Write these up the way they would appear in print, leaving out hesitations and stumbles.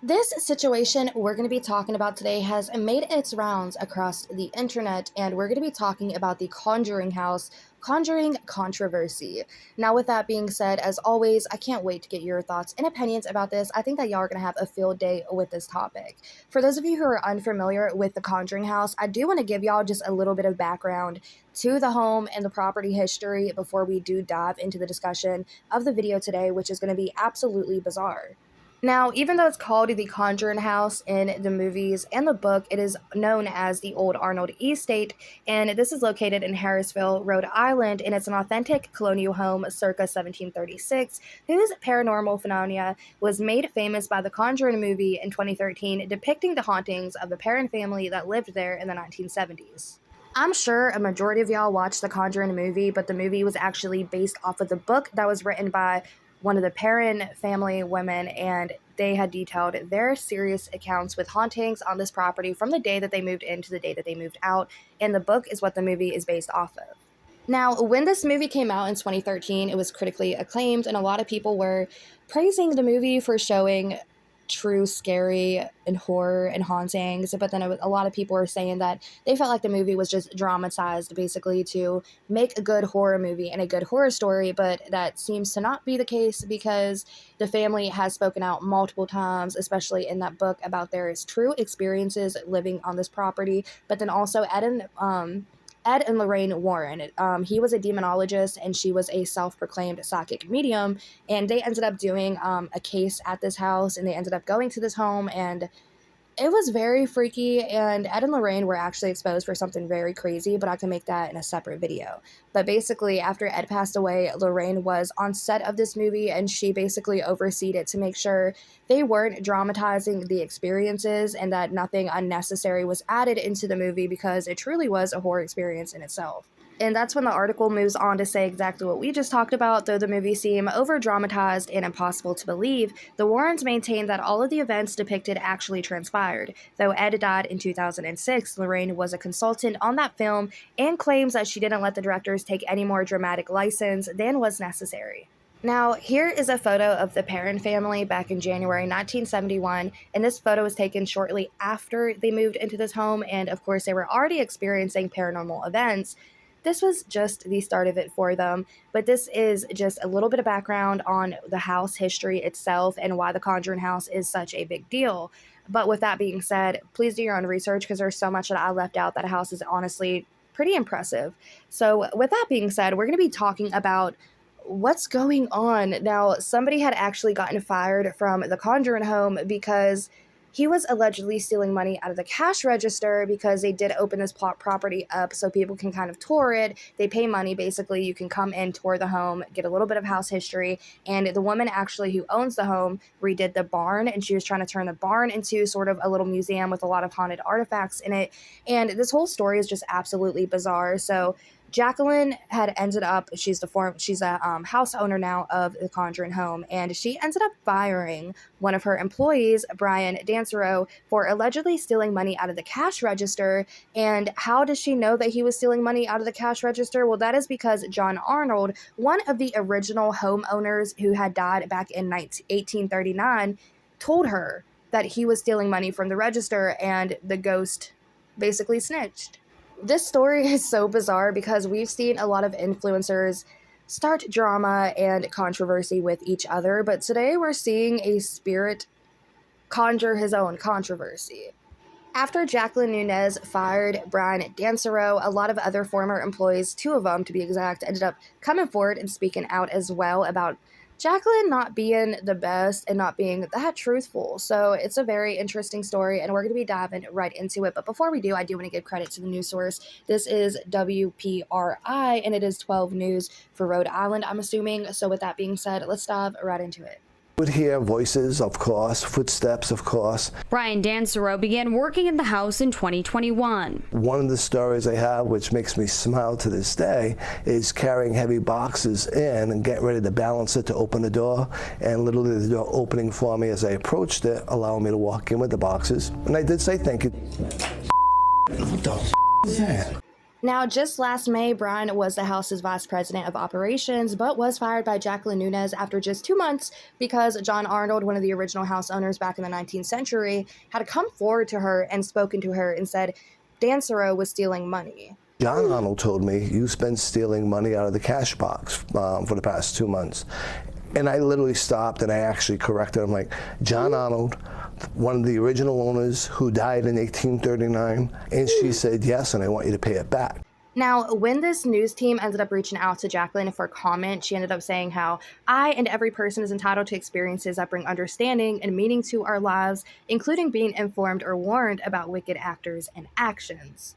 This situation we're going to be talking about today has made its rounds across the internet, and we're going to be talking about the Conjuring house, Conjuring controversy. Now, with that being said, as always, I can't wait to get your thoughts and opinions about this. I think that y'all are going to have a field day with this topic. For those of you who are unfamiliar with the Conjuring house, I do want to give y'all just a little bit of background to the home and the property history before we do dive into the discussion of the video today, which is going to be absolutely bizarre. Now, even though it's called the Conjuring House in the movies and the book, it is known as the Old Arnold Estate, and this is located in Harrisville, Rhode Island, and it's an authentic colonial home circa 1736, whose paranormal phenomena was made famous by the Conjuring movie in 2013, depicting the hauntings of the Perron family that lived there in the 1970s. I'm sure a majority of y'all watched the Conjuring movie, but the movie was actually based off of the book that was written by one of the Perron family women, and they had detailed their serious accounts with hauntings on this property from the day that they moved in to the day that they moved out, and the book is what the movie is based off of. Now, when this movie came out in 2013, it was critically acclaimed, and a lot of people were praising the movie for showing true scary and horror and hauntings, but then a lot of people were saying that they felt like the movie was just dramatized basically to make a good horror movie and a good horror story, but that seems to not be the case because the family has spoken out multiple times, especially in that book, about their true experiences living on this property, but then also Ed and Lorraine Warren. He was a demonologist and she was a self-proclaimed psychic medium, and they ended up doing a case at this house, and they ended up going to this home, and it was very freaky, and Ed and Lorraine were actually exposed for something very crazy, but I can make that in a separate video. But basically, after Ed passed away, Lorraine was on set of this movie, and she basically overseed it to make sure they weren't dramatizing the experiences and that nothing unnecessary was added into the movie, because it truly was a horror experience in itself. And that's when the article moves on to say exactly what we just talked about. Though the movie seemed over-dramatized and impossible to believe, the Warrens maintained that all of the events depicted actually transpired. Though Ed died in 2006, Lorraine was a consultant on that film and claims that she didn't let the directors take any more dramatic license than was necessary. Now, here is a photo of the Perron family back in January 1971, and this photo was taken shortly after they moved into this home, and of course they were already experiencing paranormal events. This was just the start of it for them, but this is just a little bit of background on the house history itself and why the Conjuring house is such a big deal. But with that being said, please do your own research, because there's so much that I left out. That house is honestly pretty impressive. So with that being said, we're going to be talking about what's going on. Now, somebody had actually gotten fired from the Conjuring home because he was allegedly stealing money out of the cash register, because they did open this property up so people can kind of tour it. They pay money, basically. You can come in, tour the home, get a little bit of house history. And the woman actually who owns the home redid the barn, and she was trying to turn the barn into sort of a little museum with a lot of haunted artifacts in it. And this whole story is just absolutely bizarre. So Jacqueline had ended up, she's a house owner now of the Conjuring home, and she ended up firing one of her employees, Brian Dansereau, for allegedly stealing money out of the cash register. And how does she know that he was stealing money out of the cash register? Well, that is because John Arnold, one of the original homeowners who had died back in 1839, told her that he was stealing money from the register, and the ghost basically snitched. This story is so bizarre because we've seen a lot of influencers start drama and controversy with each other, but today we're seeing a spirit conjure his own controversy. After Jacqueline Nunez fired Brian Dansereau, a lot of other former employees, two of them to be exact, ended up coming forward and speaking out as well about Jacqueline not being the best and not being that truthful. So it's a very interesting story, and we're going to be diving right into it. But before we do, I do want to give credit to the news source. This is WPRI, and it is 12 News for Rhode Island, I'm assuming. So with that being said, let's dive right into it. Would hear voices, of course, footsteps, of course. Brian Dansereau began working in the house in 2021. One of the stories I have, which makes me smile to this day, is carrying heavy boxes in and getting ready to balance it to open the door, and literally the door opening for me as I approached it, allowing me to walk in with the boxes. And I did say thank you. What the is that? Now, just last May, Brian was the house's vice president of operations, but was fired by Jacqueline Nunez after just 2 months because John Arnold, one of the original house owners back in the 19th century, had come forward to her and spoken to her and said Dan Soro was stealing money. John Arnold told me, you've been stealing money out of the cash box for the past 2 months. And I literally stopped and I actually corrected him, like, John Arnold, one of the original owners who died in 1839, and she said, yes, and I want you to pay it back. Now, when this news team ended up reaching out to Jacqueline for comment, she ended up saying how I and every person is entitled to experiences that bring understanding and meaning to our lives, including being informed or warned about wicked actors and actions.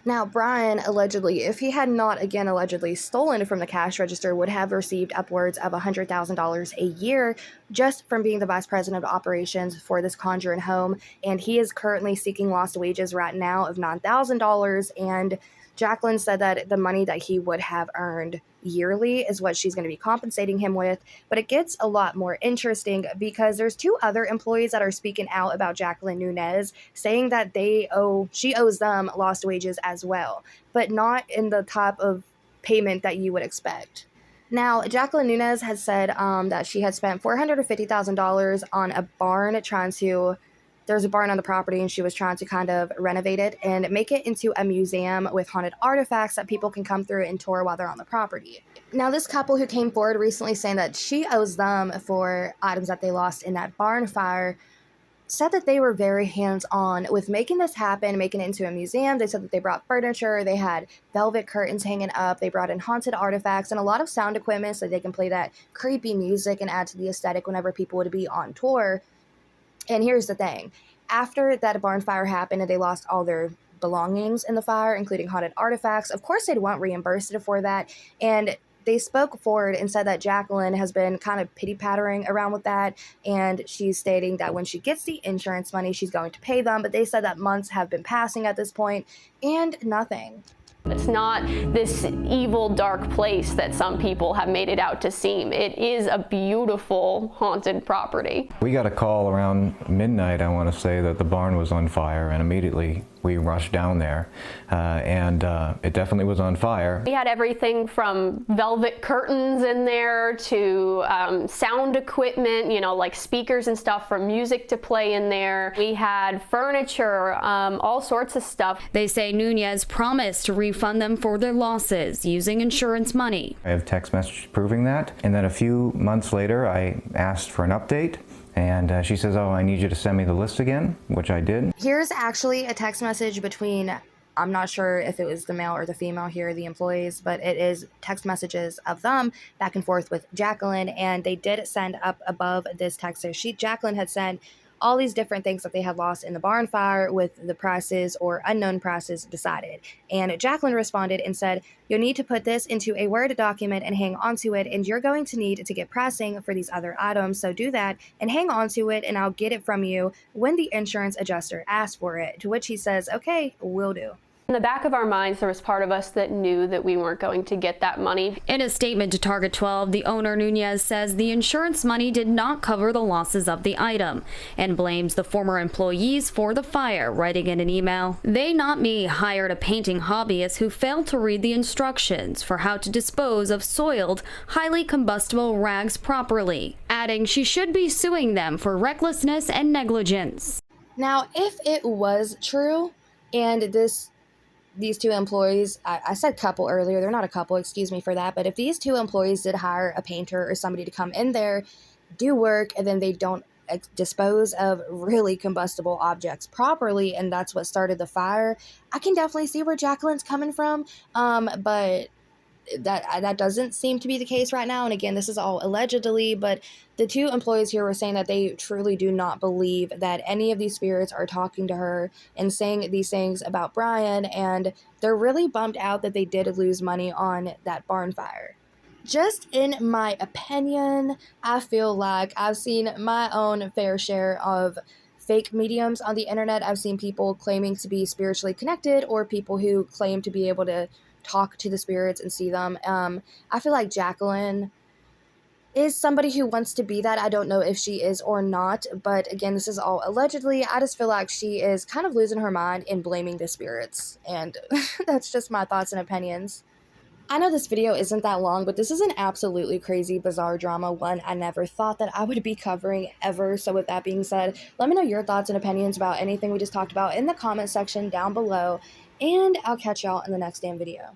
Now, Brian, allegedly, if he had not again allegedly stolen from the cash register, would have received upwards of $100,000 a year just from being the vice president of operations for this Conjuring home. And he is currently seeking lost wages right now of $9,000. And Jacqueline said that the money that he would have earned yearly is what she's going to be compensating him with. But it gets a lot more interesting because there's two other employees that are speaking out about Jacqueline Nunez, saying that she owes them lost wages as well, but not in the type of payment that you would expect. Now, Jacqueline Nunez has said that she had spent $450,000 on a barn there's a barn on the property, and she was trying to kind of renovate it and make it into a museum with haunted artifacts that people can come through and tour while they're on the property. Now, this couple who came forward recently saying that she owes them for items that they lost in that barn fire said that they were very hands-on with making this happen, making it into a museum. They said that they brought furniture, they had velvet curtains hanging up, they brought in haunted artifacts and a lot of sound equipment so they can play that creepy music and add to the aesthetic whenever people would be on tour. And here's the thing. After that barn fire happened and they lost all their belongings in the fire, including haunted artifacts, of course they'd want reimbursed for that. And they spoke forward and said that Jacqueline has been kind of pity-pattering around with that. And she's stating that when she gets the insurance money, she's going to pay them. But they said that months have been passing at this point and nothing. It's not this evil, dark place that some people have made it out to seem. It is a beautiful, haunted property. We got a call around midnight, I want to say, that the barn was on fire, and immediately we rushed down there, and it definitely was on fire. We had everything from velvet curtains in there to sound equipment, like speakers and stuff for music to play in there. We had furniture, all sorts of stuff. They say Nunez promised to refund them for their losses using insurance money. I have text messages proving that, and then a few months later I asked for an update. And she says, oh, I need you to send me the list again, which I did. Here's actually a text message between, I'm not sure if it was the male or the female here, the employees, but it is text messages of them back and forth with Jacqueline. And they did send up above this text. So Jacqueline had sent all these different things that they had lost in the barn fire with the prices or unknown prices decided. And Jacqueline responded and said, you'll need to put this into a Word document and hang on to it, and you're going to need to get pricing for these other items. So do that and hang on to it, and I'll get it from you when the insurance adjuster asks for it. To which he says, okay, will do. In the back of our minds, there was part of us that knew that we weren't going to get that money. In a statement to Target 12, the owner Nunez says the insurance money did not cover the losses of the item and blames the former employees for the fire, writing in an email, "They, not me, hired a painting hobbyist who failed to read the instructions for how to dispose of soiled, highly combustible rags properly," adding she should be suing them for recklessness and negligence. Now, if it was true and these two employees, I said couple earlier, they're not a couple, excuse me for that, but if these two employees did hire a painter or somebody to come in there, do work, and then they don't dispose of really combustible objects properly, and that's what started the fire, I can definitely see where Jacqueline's coming from, but that doesn't seem to be the case right now. And again, this is all allegedly, but the two employees here were saying that they truly do not believe that any of these spirits are talking to her and saying these things about Brian, and they're really bummed out that they did lose money on that barn fire. Just in my opinion, I feel like I've seen my own fair share of fake mediums on the internet. I've seen people claiming to be spiritually connected or people who claim to be able to talk to the spirits and see them. I feel like Jacqueline is somebody who wants to be that. I don't know if she is or not, but again, this is all allegedly. I just feel like she is kind of losing her mind and blaming the spirits, and that's just my thoughts and opinions. I know this video isn't that long, but this is an absolutely crazy, bizarre drama, one I never thought that I would be covering ever. So with that being said, let me know your thoughts and opinions about anything we just talked about in the comment section down below, and I'll catch y'all in the next damn video.